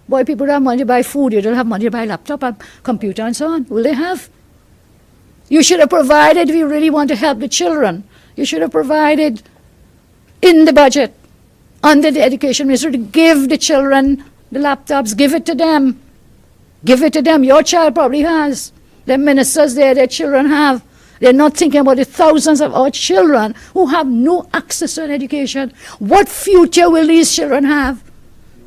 Boy, people don't have money to buy food. You don't have money to buy laptop and computer and so on. Will they have? You should have provided, if you really want to help the children, you should have provided in the budget under the education ministry to give the children the laptops, give it to them. Give it to them. Your child probably has. The ministers there, their children have. They're not thinking about the thousands of our children who have no access to an education. What future will these children have?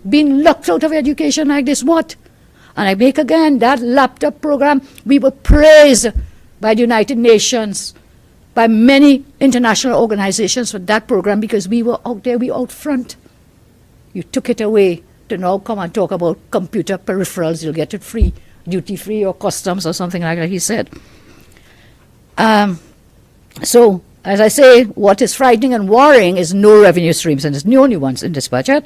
Being locked out of education like this, what? And I make again, that laptop program, we were praised by the United Nations, by many international organizations for that program because we were out there, we were out front. You took it away to now come and talk about computer peripherals. You'll get it free, duty-free or customs or something like that, he said. So, as I say, what is frightening and worrying is no revenue streams, and there's no new ones in this budget.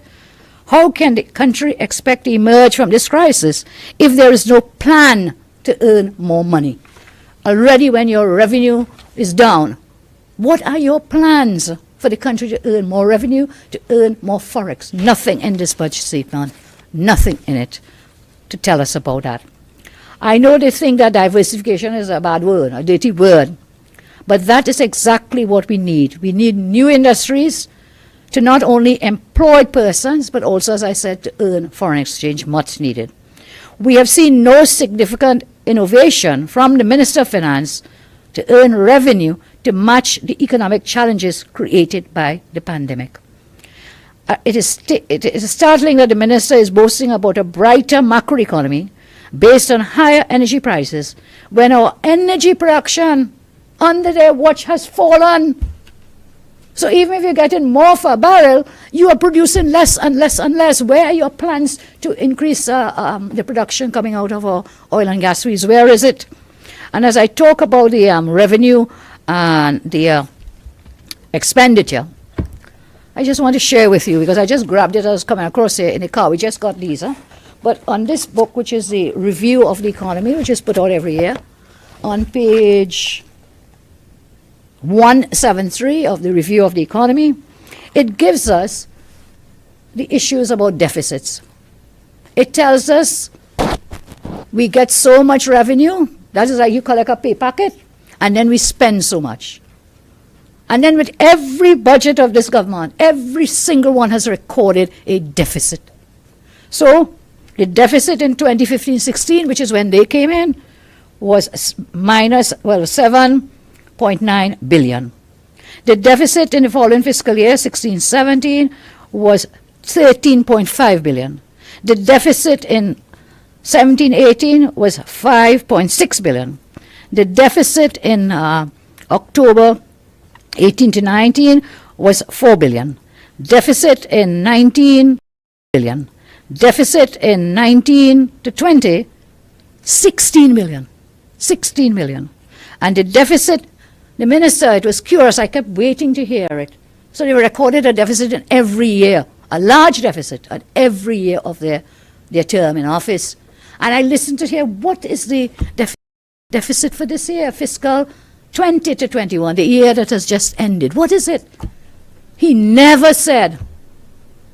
How can the country expect to emerge from this crisis if there is no plan to earn more money? Already when your revenue is down, what are your plans for the country to earn more revenue, to earn more forex? Nothing in this budget statement, nothing in it to tell us about that. I know they think that diversification is a bad word, a dirty word, but that is exactly what we need. We need new industries to not only employ persons, but also, as I said, to earn foreign exchange, much needed. We have seen no significant innovation from the Minister of Finance to earn revenue to match the economic challenges created by the pandemic. It is startling that the Minister is boasting about a brighter macroeconomy based on higher energy prices when our energy production under their watch has fallen. So even if you're getting more for a barrel, you are producing less and less and less. Where are your plans to increase the production coming out of our oil and gas fields? Where is it? And as I talk about the revenue and the expenditure, I just want to share with you, because I just grabbed it as I was coming across here in the car. We just got these. But on this book, which is the Review of the Economy, which is put out every year, on page 173 of the Review of the Economy, it gives us the issues about deficits. It tells us we get so much revenue, that is like you collect a pay packet, and then we spend so much. And then with every budget of this government, every single one has recorded a deficit. So the deficit in 2015-16, which is when they came in, was minus 7.9 billion. The deficit in the following fiscal year, 16-17, was 13.5 billion. The deficit in 17-18 was 5.6 billion. The deficit in October 18 to 19 was 4 billion. Deficit in 19 billion. Deficit in 19 to 20, 16 million. 16 million. And the deficit, the minister, it was curious, I kept waiting to hear it. So they recorded a deficit in every year, a large deficit at every year of their term in office. And I listened to hear, what is the deficit for this year, fiscal 20 to 21, the year that has just ended? What is it? He never said.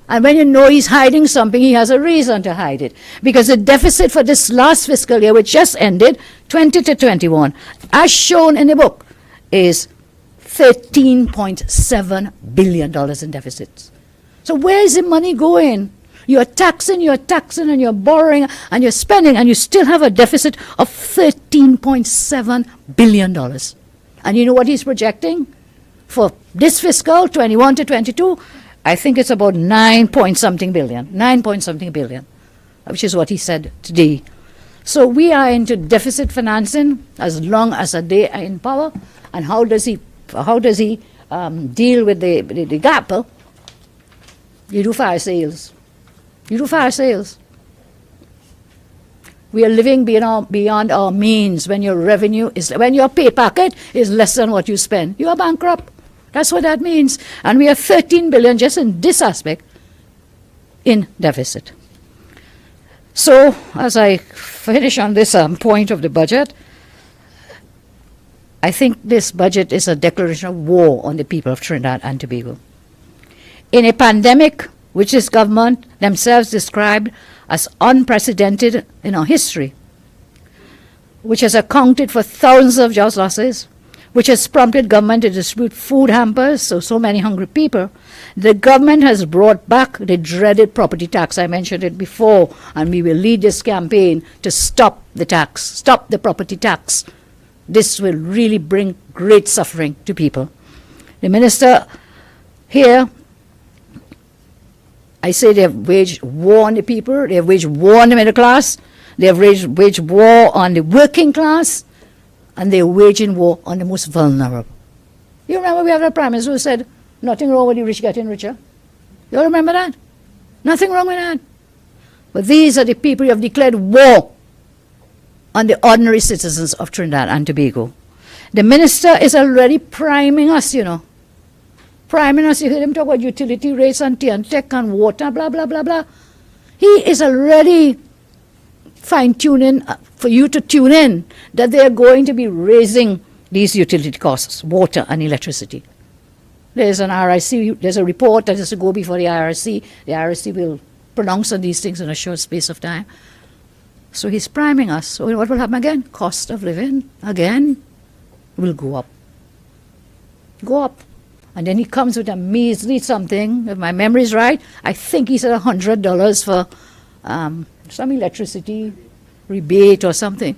And when you know he's hiding something, he has a reason to hide it. Because the deficit for this last fiscal year, which just ended, 20 to 21, as shown in the book, is $13.7 billion in deficits. So where is the money going? You're taxing, and you're borrowing, and you're spending, and you still have a deficit of $13.7 billion. And you know what he's projecting? For this fiscal, 21 to 22, I think it's about 9-point-something billion, which is what he said today. So we are into deficit financing as long as they are in power. And how does he deal with the gap? You do fire sales. We are living beyond our means when your pay packet is less than what you spend. You are bankrupt. That's what that means. And we are 13 billion just in this aspect in deficit. So as I finish on this point of the budget, I think this budget is a declaration of war on the people of Trinidad and Tobago. In a pandemic which this government themselves described as unprecedented in our history, which has accounted for thousands of job losses, which has prompted government to distribute food hampers to so many hungry people. The government has brought back the dreaded property tax. I mentioned it before, and we will lead this campaign to stop the tax, stop the property tax. This will really bring great suffering to people. The minister here, I say they have waged war on the people, they have waged war on the middle class, they have waged war on the working class, and they are waging war on the most vulnerable. You remember we have a prime minister who said, nothing wrong with the rich getting richer. You all remember that? Nothing wrong with that. But these are the people who have declared war on the ordinary citizens of Trinidad and Tobago. The minister is already priming us, you know. Priming us. You heard him talk about utility rates and tea and tech and water, blah, blah, blah, blah. He is already fine-tuning for you to tune in that they are going to be raising these utility costs, water and electricity. There's an RIC, there's a report that has to go before the IRC. The IRC will pronounce on these things in a short space of time. So he's priming us. So what will happen again? Cost of living, again, will go up. Go up. And then he comes with a measly something, if my memory is right, I think he said $100 for some electricity rebate or something.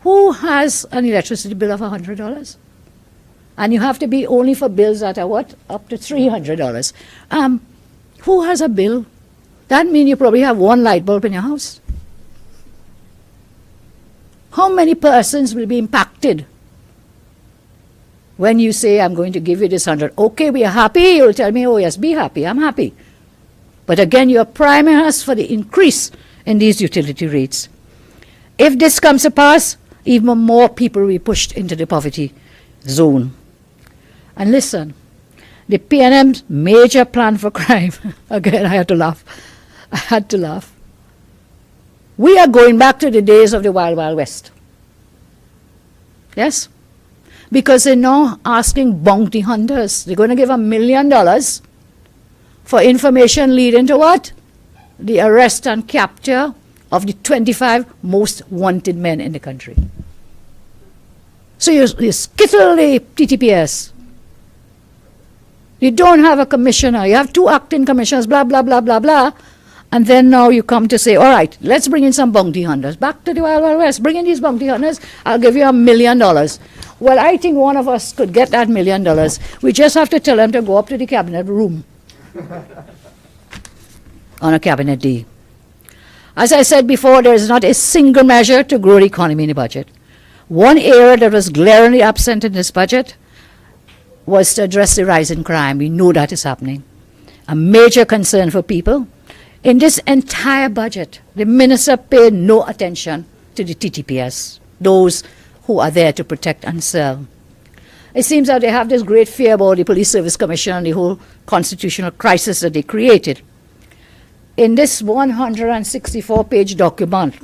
Who has an electricity bill of $100? And you have to be only for bills that are what? Up to $300. Who has a bill? That means you probably have one light bulb in your house. How many persons will be impacted when you say, I'm going to give you this 100? Okay, we are happy. You'll tell me, oh yes, be happy. I'm happy. But again, you are priming us for the increase in these utility rates. If this comes to pass, even more people will be pushed into the poverty zone. And listen, the PNM's major plan for crime, again, I had to laugh. I had to laugh. We are going back to the days of the Wild Wild West. Yes? Because they're now asking bounty hunters. They're going to give $1 million for information leading to what? The arrest and capture of the 25 most wanted men in the country. So you skittle the TTPS. You don't have a commissioner. You have 2 acting commissioners, blah, blah, blah, blah, blah. And then now you come to say, all right, let's bring in some bounty hunters. Back to the Wild Wild West. Bring in these bounty hunters. I'll give you $1 million. Well, I think one of us could get that $1 million. We just have to tell them to go up to the cabinet room on a cabinet day. As I said before, there is not a single measure to grow the economy in the budget. One area that was glaringly absent in this budget was to address the rise in crime. We know that is happening. A major concern for people. In this entire budget, the minister paid no attention to the TTPS, those who are there to protect and serve. It seems that they have this great fear about the Police Service Commission and the whole constitutional crisis that they created. In this 164-page document,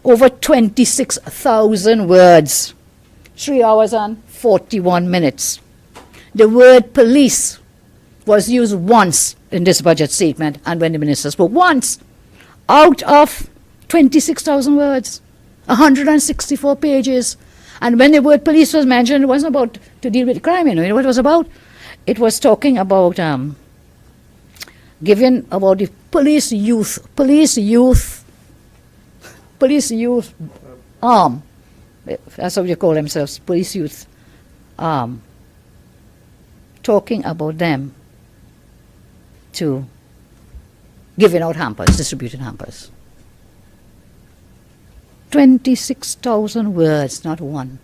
over 26,000 words, 3 hours and 41 minutes. The word police was used once in this budget statement and when the minister spoke. Once out of 26,000 words, 164 pages. And when the word police was mentioned, it wasn't about to deal with crime, you know what it was about? It was talking about giving about the police youth arm. That's how they call themselves, police youth arm. Talking about them to giving out hampers, distributing hampers. 26,000 words, not one,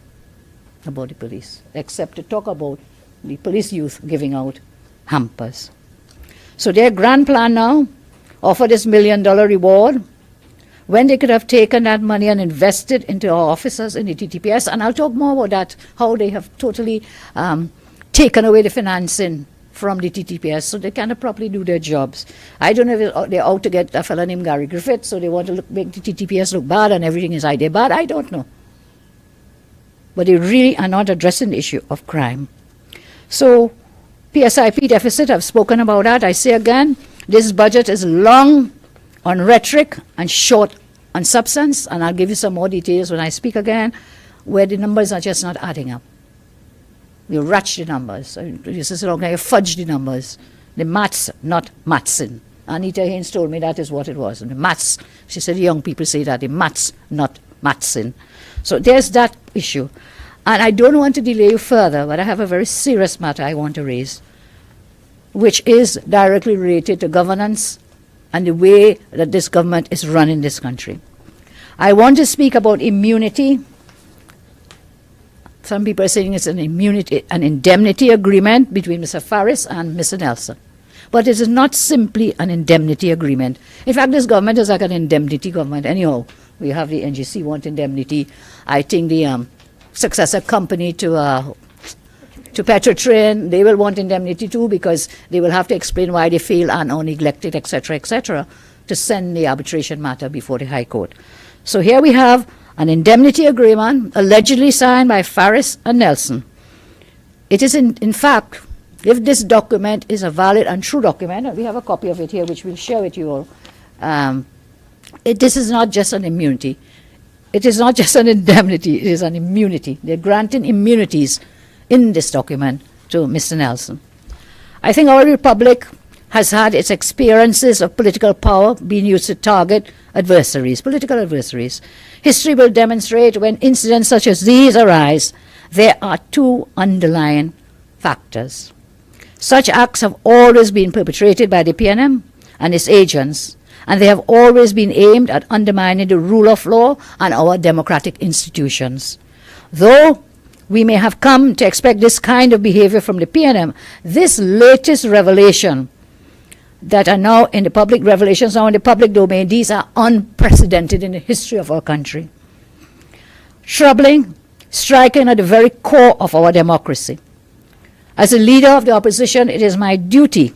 about the police, except to talk about the police youth giving out hampers. So their grand plan now, offer this $1 million reward, when they could have taken that money and invested into our officers in the TTPS, and I'll talk more about that, how they have totally taken away the financing from the TTPS so they cannot properly do their jobs. I don't know if they're out to get a fellow named Gary Griffith, so they want to make the TTPS look bad and everything is idea bad. I don't know. But they really are not addressing the issue of crime. So PSIP deficit, I've spoken about that. I say again, this budget is long on rhetoric and short on substance, and I'll give you some more details when I speak again, where the numbers are just not adding up. You ratch the numbers. You say, okay, you fudge the numbers. The maths, not mathsing. Anita Haynes told me that is what it was. And the maths, she said, young people say that, the maths, not mathsing. So there's that issue. And I don't want to delay you further, but I have a very serious matter I want to raise, which is directly related to governance and the way that this government is running this country. I want to speak about immunity. Some people are saying it's an indemnity agreement between Mr. Faris and Mr. Nelson. But it is not simply an indemnity agreement. In fact, this government is like an indemnity government anyhow. We have the NGC want indemnity. I think the successor company to Petrotrain, they will want indemnity too, because they will have to explain why they failed and or neglected, etc., to send the arbitration matter before the High Court. So here we have an indemnity agreement allegedly signed by Faris and Nelson. It is in fact, if this document is a valid and true document, and we have a copy of it here which we'll share with you all, this is not just an immunity. It is not just an indemnity, it is an immunity. They're granting immunities in this document to Mr. Nelson. I think our republic has had its experiences of political power being used to target adversaries, political adversaries. History will demonstrate when incidents such as these arise, there are two underlying factors. Such acts have always been perpetrated by the PNM and its agents, and they have always been aimed at undermining the rule of law and our democratic institutions. Though we may have come to expect this kind of behavior from the PNM, this latest revelation that are now in the public, revelations now in the public domain, these are unprecedented in the history of our country. Troubling, striking at the very core of our democracy. As a leader of the opposition, it is my duty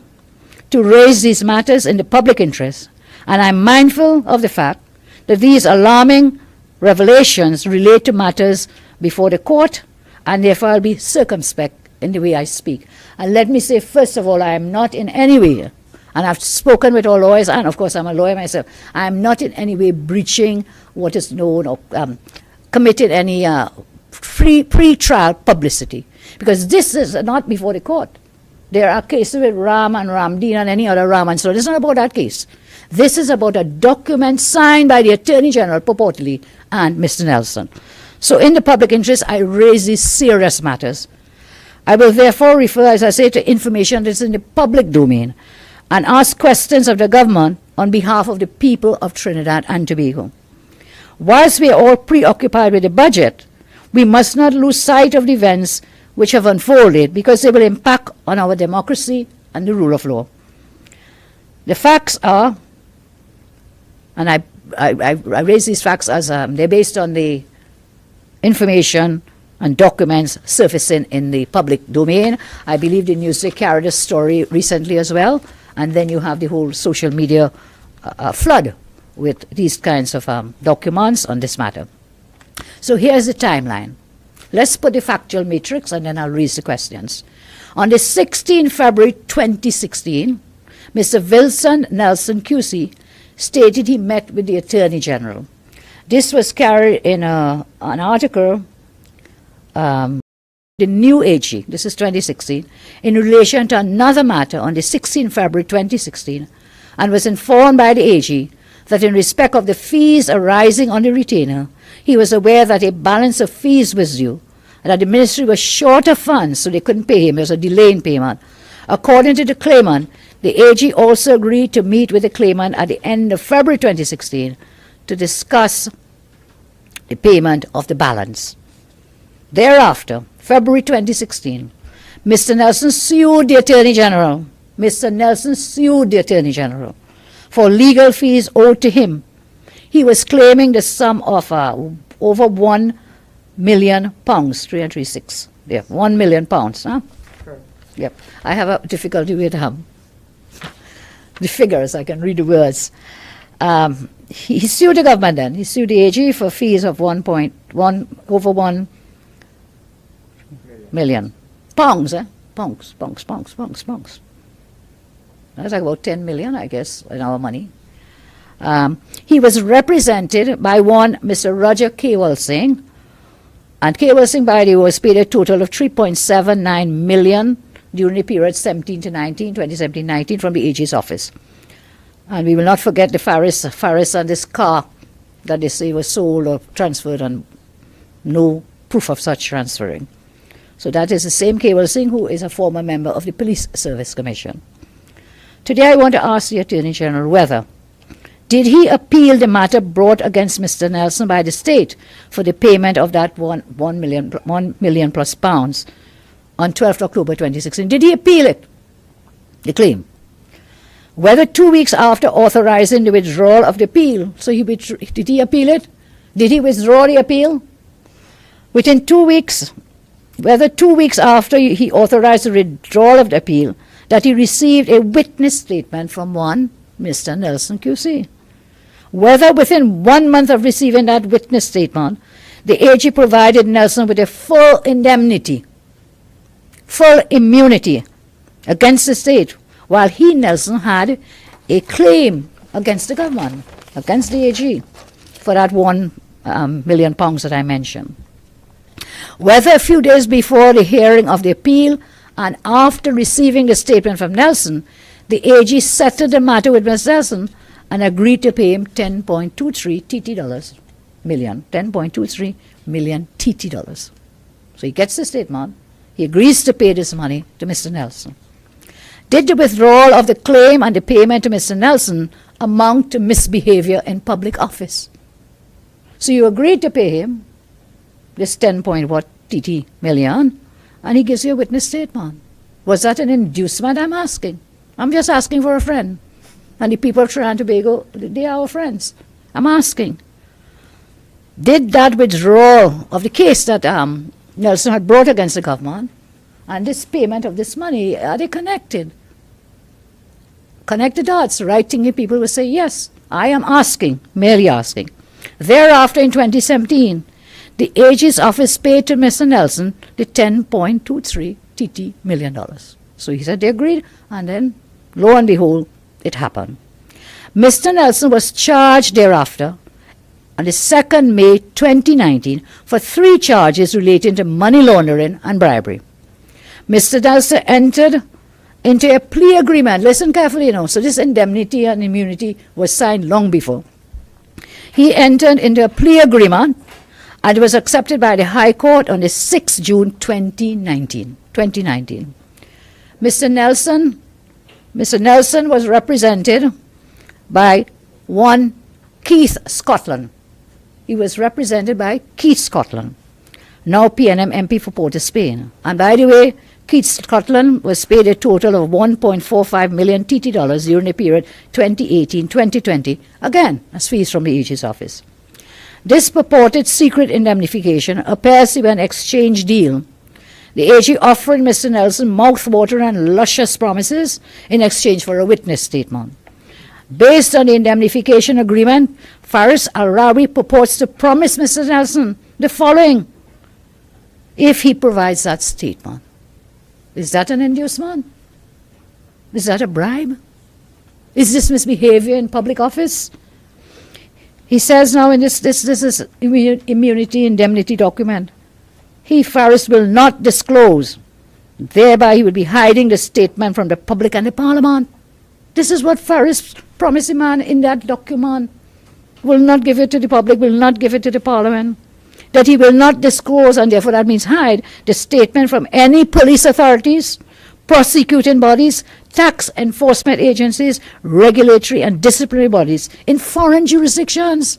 to raise these matters in the public interest, and I'm mindful of the fact that these alarming revelations relate to matters before the court, and therefore I'll be circumspect in the way I speak. And let me say, first of all, I am not in any way, and I've spoken with all lawyers, and of course I'm a lawyer myself, I am not in any way breaching what is known or committed any pre-trial publicity, because this is not before the court. There are cases with Ram and Ramdeen and any other Ram, and so it's not about that case. This is about a document signed by the Attorney General, purportedly, and Mr. Nelson. So in the public interest, I raise these serious matters. I will therefore refer, as I say, to information that is in the public domain and ask questions of the government on behalf of the people of Trinidad and Tobago. Whilst we are all preoccupied with the budget, we must not lose sight of the events which have unfolded, because they will impact on our democracy and the rule of law. The facts are, and I raise these facts as they're based on the information and documents surfacing in the public domain. I believe the Newsday carried a story recently as well, and then you have the whole social media flood with these kinds of documents on this matter. So here's the timeline. Let's put the factual matrix and then I'll raise the questions. On the 16th February 2016, Mr. Wilson Nelson QC stated he met with the Attorney General. This was carried in an article, the new AG, this is 2016, in relation to another matter on the 16th February 2016, and was informed by the AG that in respect of the fees arising on the retainer, he was aware that a balance of fees was due, and that the ministry was short of funds, so they couldn't pay him. There was a delay in payment. According to the claimant, the AG also agreed to meet with the claimant at the end of February 2016 to discuss the payment of the balance. Thereafter, February 2016, Mr. Nelson sued the Attorney General. Mr. Nelson sued the Attorney General for legal fees owed to him. He was claiming the sum of over £1 million, 336. Yeah, £1 million, huh? Sure. Yep. I have a difficulty with the figures. I can read the words. He sued the government then. He sued the AG for fees of over £1 million. Pounds, Pounds. That's like about 10 million, I guess, in our money. He was represented by one Mr. Roger Kewal Singh, and Kewal Singh, by the way, was paid a total of 3.79 million during the period 2017-19 from the AG's office. And we will not forget the Faris and this car that they say was sold or transferred, and no proof of such transferring. So that is the same Kewal Singh who is a former member of the Police Service Commission. Today I want to ask the Attorney General whether did he appeal the matter brought against Mr. Nelson by the state for the payment of that 1 million plus pounds on 12th October 2016? Did he appeal it, the claim? Whether 2 weeks after authorizing the withdrawal of the appeal, so did he appeal it? Did he withdraw the appeal? Within 2 weeks, whether 2 weeks after he authorized the withdrawal of the appeal, that he received a witness statement from one Mr. Nelson QC. Whether within 1 month of receiving that witness statement, the AG provided Nelson with a full indemnity, full immunity against the state, while he, Nelson, had a claim against the government, against the AG, for that 1 million pounds that I mentioned. Whether a few days before the hearing of the appeal and after receiving the statement from Nelson, the AG settled the matter with Mr. Nelson and agreed to pay him $10.23 million TT dollars. So he gets the statement, he agrees to pay this money to Mr. Nelson. Did the withdrawal of the claim and the payment to Mr. Nelson amount to misbehavior in public office? So you agreed to pay him this 10 point what TT million, and he gives you a witness statement. Was that an inducement? I'm asking. I'm just asking for a friend. And the people of Trinidad and Tobago, they are our friends. I'm asking. Did that withdrawal of the case that Nelson had brought against the government and this payment of this money, are they connected? Connect the dots. Right thinking people will say, yes, I am asking, merely asking. Thereafter, in 2017, the AG's office paid to Mr. Nelson the $10.23 TT million. So he said they agreed, and then, lo and behold, it happened. Mr. Nelson was charged thereafter on the 2nd May 2019 for 3 charges relating to money laundering and bribery. Mr. Nelson entered into a plea agreement. Listen carefully now. So this indemnity and immunity was signed long before. He entered into a plea agreement and was accepted by the High Court on the 6th June 2019. Mr. Nelson was represented by one Keith Scotland. He was represented by Keith Scotland, now PNM MP for Port of Spain. And by the way, Keith Scotland was paid a total of 1.45 million TT dollars during the period 2018-2020, again as fees from the AG's office. This purported secret indemnification appears to be an exchange deal, the AG offering Mr. Nelson mouth-watering and luscious promises in exchange for a witness statement. Based on the indemnification agreement, Faris Al-Rawi purports to promise Mr. Nelson the following if he provides that statement. Is that an inducement? Is that a bribe? Is this misbehavior in public office? He says now in this is immunity indemnity document, he, Faris, will not disclose. Thereby he will be hiding the statement from the public and the parliament. This is what Faris promised the man in that document. Will not give it to the public, will not give it to the parliament. That he will not disclose, and therefore that means hide, the statement from any police authorities, prosecuting bodies, tax enforcement agencies, regulatory and disciplinary bodies in foreign jurisdictions.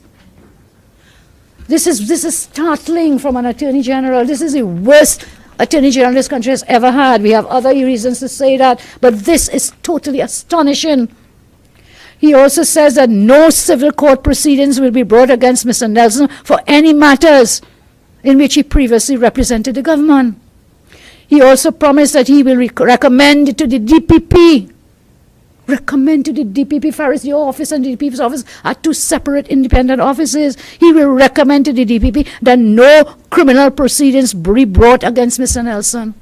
This is startling from an Attorney General. This is the worst Attorney General this country has ever had. We have other reasons to say that, but this is totally astonishing. He also says that no civil court proceedings will be brought against Mr. Nelson for any matters in which he previously represented the government. He also promised that he will recommend to the DPP. Recommend to the DPP, Faris, your office and the DPP's office are 2 separate independent offices. He will recommend to the DPP that no criminal proceedings be brought against Mr. Nelson.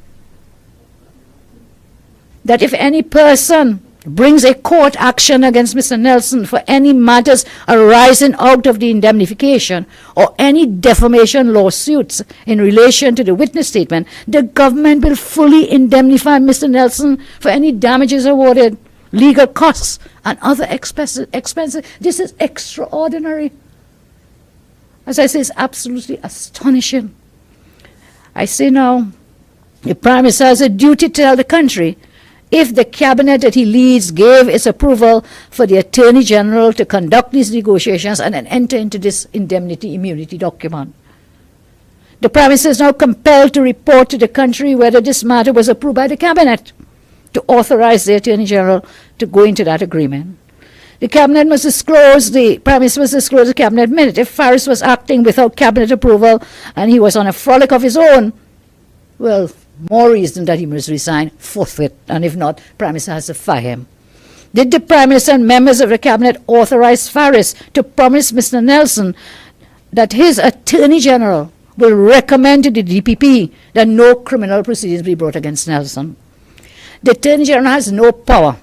that if any person brings a court action against Mr. Nelson for any matters arising out of the indemnification or any defamation lawsuits in relation to the witness statement, the government will fully indemnify Mr. Nelson for any damages awarded, legal costs, and other expenses. This is extraordinary. As I say, it's absolutely astonishing. I say now, the Prime Minister has a duty to tell the country if the cabinet that he leads gave its approval for the Attorney General to conduct these negotiations and then enter into this indemnity immunity document. The Prime Minister is now compelled to report to the country whether this matter was approved by the cabinet to authorize the Attorney General to go into that agreement. The cabinet must disclose, the Prime Minister must disclose the cabinet minute. If Faris was acting without cabinet approval and he was on a frolic of his own, well, more reason that he must resign forthwith, and if not, Prime Minister has to fire him. Did the Prime Minister and members of the cabinet authorize Faris to promise Mr. Nelson that his Attorney General will recommend to the DPP that no criminal proceedings be brought against Nelson? The Attorney General has no power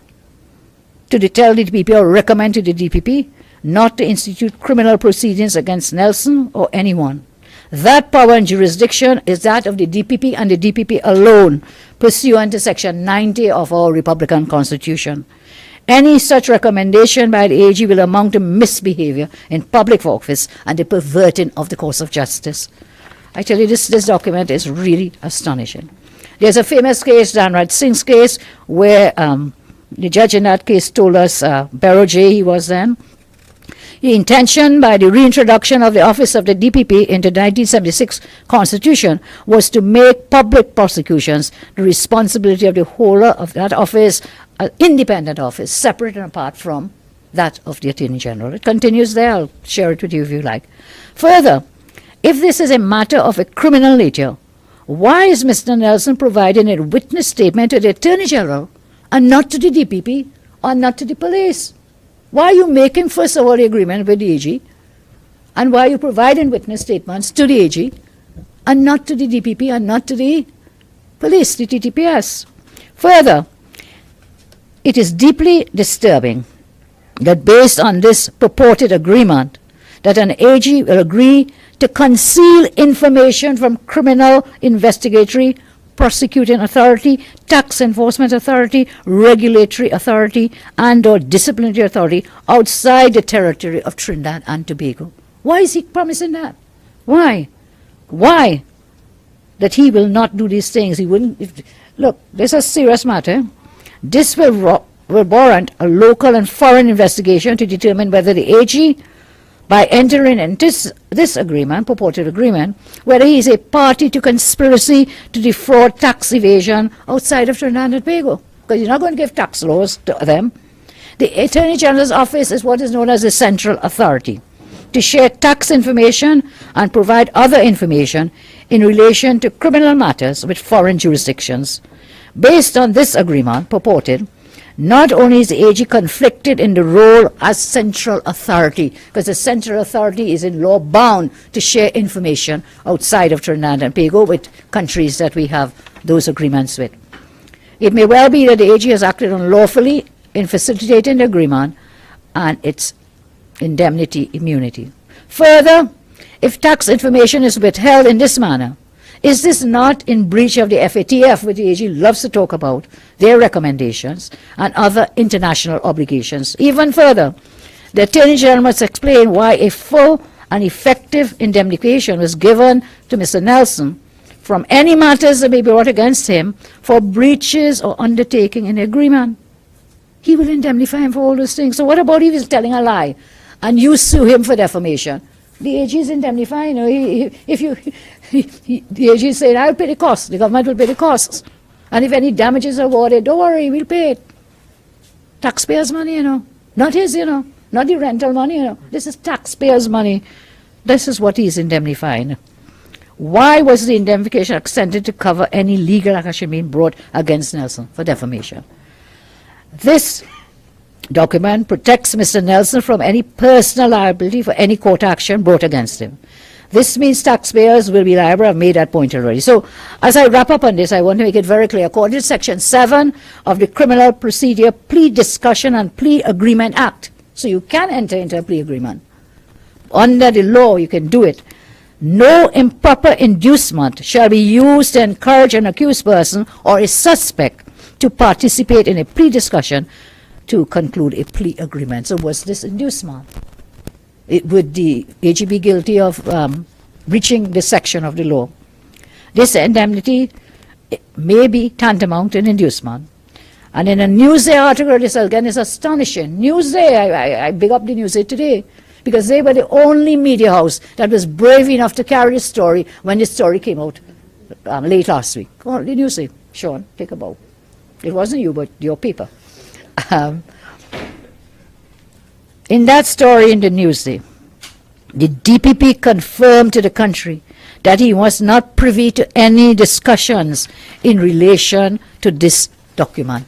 to tell the DPP or recommend to the DPP not to institute criminal proceedings against Nelson or anyone. That power and jurisdiction is that of the DPP and the DPP alone, pursuant to Section 90 of our Republican Constitution. Any such recommendation by the AG will amount to misbehavior in public office and the perverting of the course of justice. I tell you, this document is really astonishing. There's a famous case, Dhanraj Singh's case, where the judge in that case told us, Barrow J. he was then, the intention by the reintroduction of the office of the DPP into the 1976 Constitution was to make public prosecutions the responsibility of the holder of that office, an independent office, separate and apart from that of the Attorney General. It continues there. I'll share it with you if you like. Further, if this is a matter of a criminal nature, why is Mr. Nelson providing a witness statement to the Attorney General and not to the DPP or not to the police? Why are you making, first of all, the agreement with the AG? And why are you providing witness statements to the AG and not to the DPP and not to the police, the TTPS? Further, it is deeply disturbing that based on this purported agreement, that an AG will agree to conceal information from criminal investigatory prosecuting authority, tax enforcement authority, regulatory authority, and or disciplinary authority outside the territory of Trinidad and Tobago. Why is he promising that? Why? Why? That he will not do these things. He wouldn't. Look, this is a serious matter. This will warrant a local and foreign investigation to determine whether the AG, by entering into this agreement, purported agreement, whether he is a party to conspiracy to defraud tax evasion outside of Trinidad and Tobago. Because you're not going to give tax laws to them. The Attorney General's office is what is known as the central authority to share tax information and provide other information in relation to criminal matters with foreign jurisdictions. Based on this agreement, purported, not only is the AG conflicted in the role as central authority, because the central authority is in law bound to share information outside of Trinidad and Tobago with countries that we have those agreements with. It may well be that the AG has acted unlawfully in facilitating the agreement and its indemnity immunity. Further, if tax information is withheld in this manner, is this not in breach of the FATF, which the AG loves to talk about, their recommendations, and other international obligations? Even further, the Attorney General must explain why a full and effective indemnification was given to Mr. Nelson from any matters that may be brought against him for breaches or undertaking in the agreement. He will indemnify him for all those things. So what about if he's telling a lie and you sue him for defamation? The AG is indemnifying. The AG is saying, I'll pay the costs. The government will pay the costs. And if any damages are awarded, don't worry, we'll pay it. Taxpayers' money, Not his, Not the rental money, This is taxpayers' money. This is what he's indemnifying. Why was the indemnification extended to cover any legal action being brought against Nelson for defamation? This document protects Mr. Nelson from any personal liability for any court action brought against him. This means taxpayers will be liable. I've made that point already. So as I wrap up on this, I want to make it very clear. According to Section 7 of the Criminal Procedure Plea Discussion and Plea Agreement Act, so you can enter into a plea agreement. Under the law, you can do it. No improper inducement shall be used to encourage an accused person or a suspect to participate in a plea discussion to conclude a plea agreement. So what's this inducement? Would the AG be guilty of breaching this section of the law? This indemnity may be tantamount to an inducement. And in a Newsday article, this again is astonishing. Newsday, I big up the Newsday today, because they were the only media house that was brave enough to carry the story when the story came out late last week. Oh, the Newsday, Sean, take a bow. It wasn't you, but your paper. In that story in the Newsday, the DPP confirmed to the country that he was not privy to any discussions in relation to this document.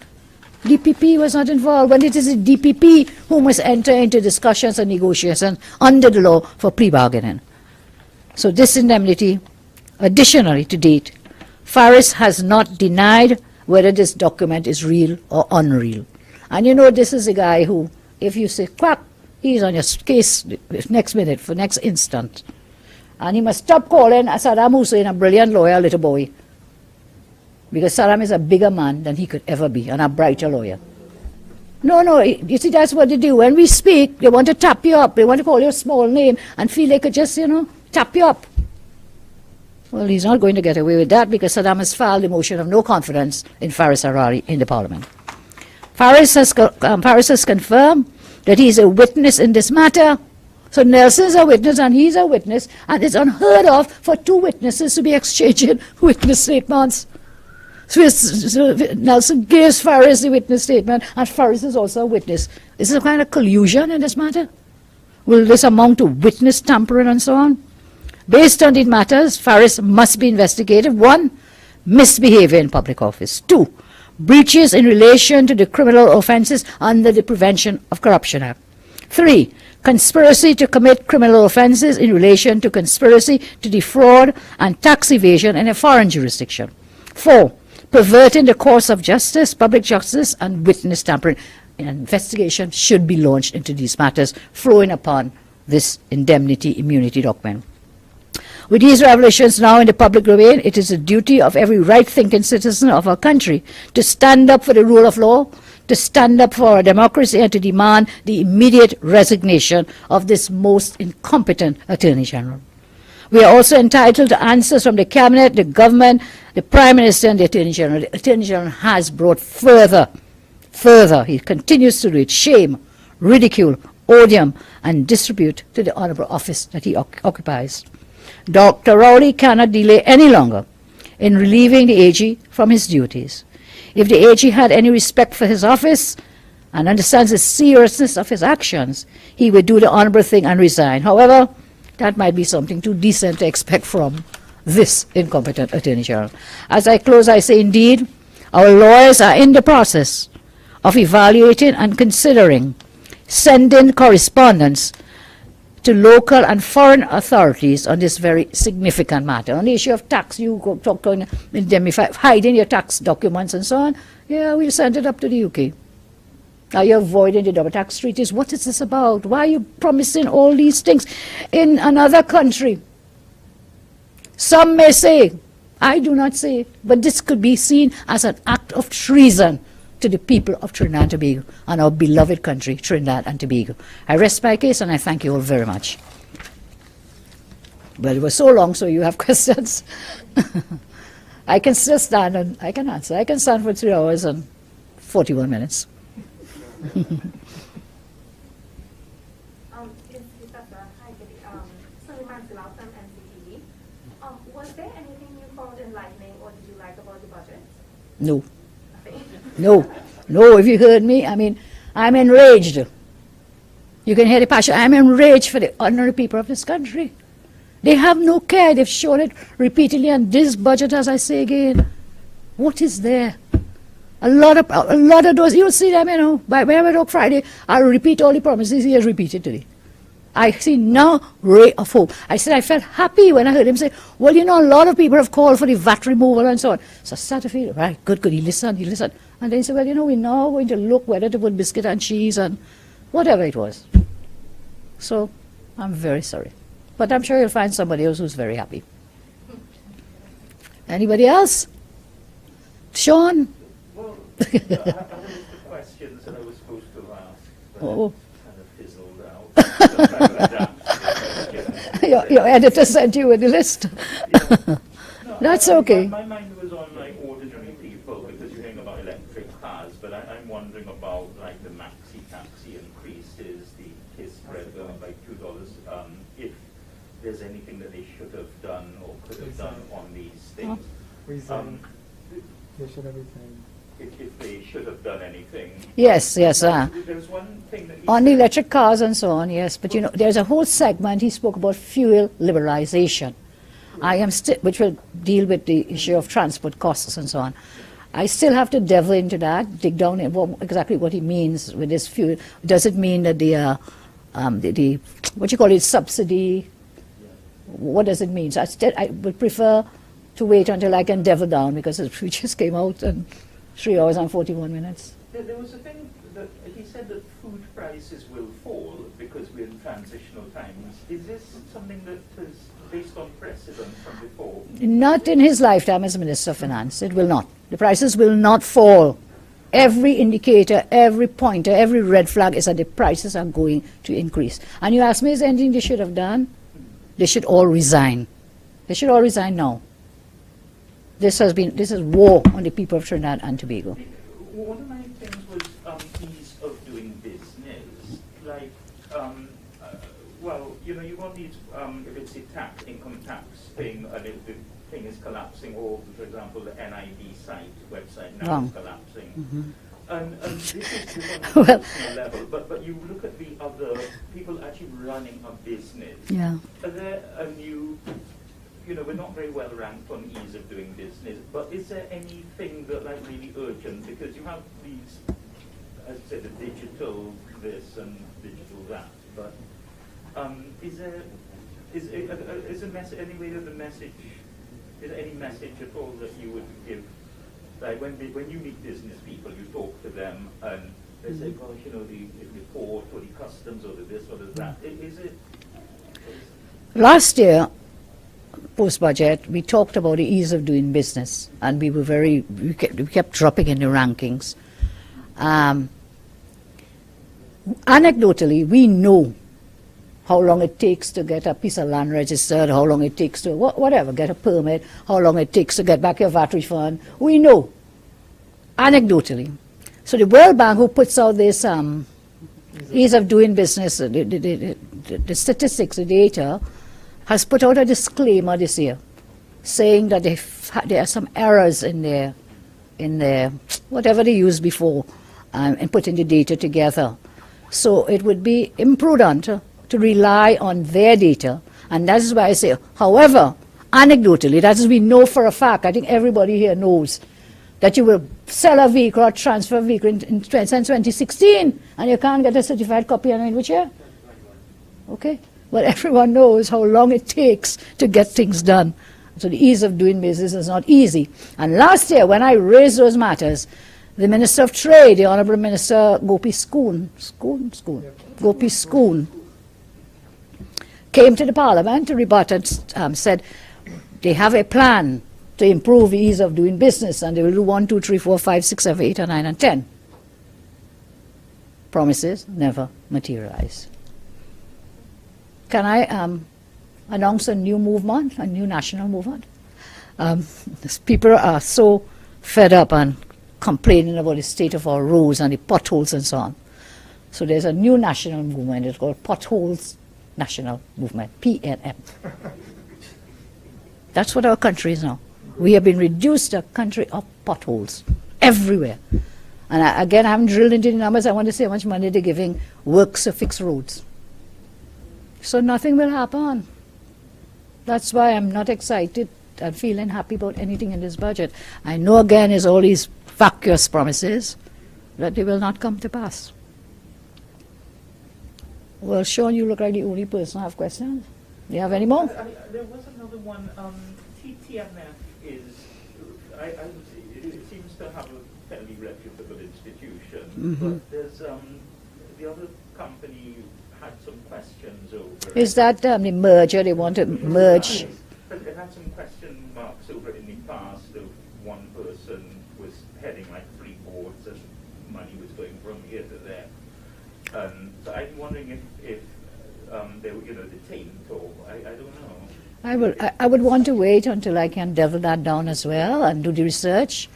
DPP was not involved, when it is the DPP who must enter into discussions and negotiations under the law for plea bargaining. So this indemnity, additionally to date, Faris has not denied whether this document is real or unreal. And you know, this is a guy who, if you say quack, he's on your case next minute, for next instant. And he must stop calling Saddam Hussein a brilliant lawyer, little boy. Because Saddam is a bigger man than he could ever be, and a brighter lawyer. No, you see, that's what they do. When we speak, they want to tap you up. They want to call you a small name and feel they could just, tap you up. Well, he's not going to get away with that, because Saddam has filed a motion of no confidence in Faris Harari in the parliament. Faris has confirmed that he's a witness in this matter. So Nelson's a witness and he's a witness, and it's unheard of for two witnesses to be exchanging witness statements. So Nelson gives Faris the witness statement, and Faris is also a witness. Is there a kind of collusion in this matter? Will this amount to witness tampering and so on? Based on these matters, Faris must be investigated. 1, misbehavior in public office. 2, breaches in relation to the criminal offences under the Prevention of Corruption Act. 3, conspiracy to commit criminal offences in relation to conspiracy to defraud and tax evasion in a foreign jurisdiction. 4, perverting the course of justice, public justice, and witness tampering. An investigation should be launched into these matters, flowing upon this indemnity immunity document. With these revelations now in the public domain, it is the duty of every right-thinking citizen of our country to stand up for the rule of law, to stand up for our democracy, and to demand the immediate resignation of this most incompetent Attorney General. We are also entitled to answers from the Cabinet, the government, the Prime Minister, and the Attorney General. The Attorney General has brought further, he continues to do it, shame, ridicule, odium, and disrepute to the honourable office that he occupies. Dr. Rowley cannot delay any longer in relieving the AG from his duties. If the AG had any respect for his office and understands the seriousness of his actions, he would do the honourable thing and resign. However, that might be something too decent to expect from this incompetent Attorney General. As I close, I say, indeed, our lawyers are in the process of evaluating and considering sending correspondence to local and foreign authorities on this very significant matter. On the issue of tax, you go talk to indemnify, hiding your tax documents and so on. Yeah, we'll send it up to the UK. Now you're avoiding the double tax treaties. What is this about? Why are you promising all these things in another country? Some may say, I do not say, but this could be seen as an act of treason to the people of Trinidad and Tobago and our beloved country, Trinidad and Tobago. I rest my case and I thank you all very much. Well, it was so long, so you have questions. I can still stand and I can answer. I can stand for 3 hours and 41 minutes. Was there anything you found enlightening or did you like about the budget? No. No, if you heard me, I mean, I'm enraged. You can hear the passion. I'm enraged for the ordinary people of this country. They have no care. They've shown it repeatedly, and this budget, as I say again, what is there? A lot of those, you'll see them, by whenever I talk Friday, I'll repeat all the promises he has repeated today. I see no ray of hope. I said I felt happy when I heard him say, well, you know, a lot of people have called for the VAT removal and so on. So I started to feel, right, good, he listened. And then he said, well, you know, we're now going to look whether to put biscuit and cheese and whatever it was. So I'm very sorry. But I'm sure you'll find somebody else who's very happy. Anybody else? Sean? Well, I have a list of questions that I was supposed to ask, but Oh. kind of fizzled out. Your editor sent you with the list. Yeah. No, That's okay. My mind was on like ordinary people because you're hearing about electric cars, but I'm wondering about like the maxi taxi increases, the KISS spread going by $2. If there's anything that they should have done or could have done on these things. They should everything. If they should have done anything. Yes. There's one thing that On the electric cars and so on, yes. But you know, there's a whole segment he spoke about fuel liberalization. Which will deal with the issue of transport costs and so on. I still have to delve into that, dig down in exactly what he means with this fuel. Does it mean that the what you call it, subsidy? What does it mean? So I would prefer to wait until I can delve down because it just came out in 3 hours and 41 minutes. There was a thing that he said that food prices will fall because we're in transitional times. Is this something that is based on precedent from before? Not in his lifetime as Minister of Finance. It will not. The prices will not fall. Every indicator, every pointer, every red flag is that the prices are going to increase. And you ask me, is there anything they should have done? They should all resign. They should all resign now. This is war on the people of Trinidad and Tobago. One of my things was ease of doing business. Like, well, you know, you want these, if it's a income tax thing, and if the thing is collapsing, or, for example, the NID website now is collapsing. Mm-hmm. And this is on a Well- personal level, but you look at the other people actually running a business. Yeah. Are there a new, you know, we're not very well ranked on ease of doing business, but is there anything that like really urgent? Because you have these, as I said, the digital this and digital that, but is there any way that the message, is there any message at all that you would give? Like when you meet business people, you talk to them and they say, gosh, you know, the port or the customs or the this or the that. Is it? Last year, post-budget, we talked about the ease of doing business, and we kept dropping in the rankings. Anecdotally, we know how long it takes to get a piece of land registered, how long it takes to, whatever, get a permit, how long it takes to get back your VAT refund. We know, anecdotally. So the World Bank, who puts out this ease of doing business, the statistics, the data, has put out a disclaimer this year, saying that there are some errors in their whatever they used before, and putting the data together. So it would be imprudent to rely on their data, and that is why I say, however, anecdotally, that is we know for a fact, I think everybody here knows, that you will sell a vehicle or transfer a vehicle in 2016, and you can't get a certified copy in which year? Okay? But everyone knows how long it takes to get things done. So the ease of doing business is not easy. And last year, when I raised those matters, the Minister of Trade, the Honourable Minister Gopi Schoon, came to the Parliament to rebut and said they have a plan to improve the ease of doing business, and they will do 1, 2, 3, 4, 5, 6, 7, 8, and 9, and 10. Promises never materialize. Can I announce a new movement, a new national movement? People are so fed up and complaining about the state of our roads and the potholes and so on. So there's a new national movement. It's called Potholes National Movement, PNM. That's what our country is now. We have been reduced to a country of potholes everywhere. And again, I haven't drilled into the numbers. I want to see how much money they're giving works to fix roads. So nothing will happen. That's why I'm not excited and feeling happy about anything in this budget. I know again is all these vacuous promises that they will not come to pass. Well, Sean, you look like the only person I have questions. Do you have any more? There was another one. TTMF is, it seems to have a fairly reputable institution, but there's the other company had some questions over. Is that the merger? They want to merge. But it had some question marks over it in the past of one person was heading like 3 boards and money was going from here to there. So I'm wondering if they were, detained or I don't know. I would want to wait until I can devil that down as well and do the research.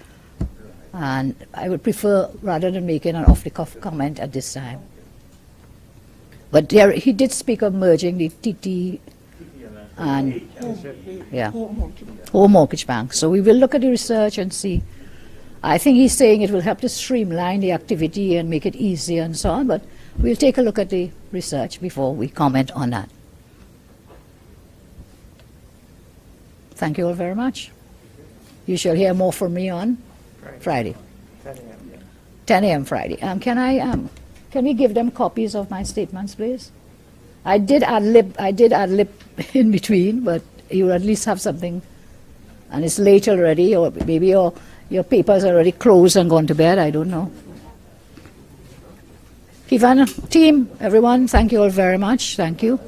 And I would prefer, rather than making an off-the-cuff comment at this time. But he did speak of merging the TT and Home Mortgage Bank. So we will look at the research and see. I think he's saying it will help to streamline the activity and make it easier and so on, but we'll take a look at the research before we comment on that. Thank you all very much. You shall hear more from me on Friday. 10 a.m. 10 a.m. Friday. Can we give them copies of my statements, please? I did ad lib in between, but you at least have something. And it's late already, or maybe your papers are already closed and gone to bed. I don't know. Kivan, team, everyone, thank you all very much. Thank you.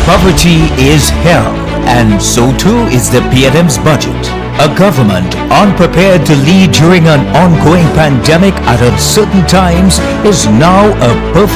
Poverty is hell, and so too is the PNM's budget. A government unprepared to lead during an ongoing pandemic at uncertain times is now a perfect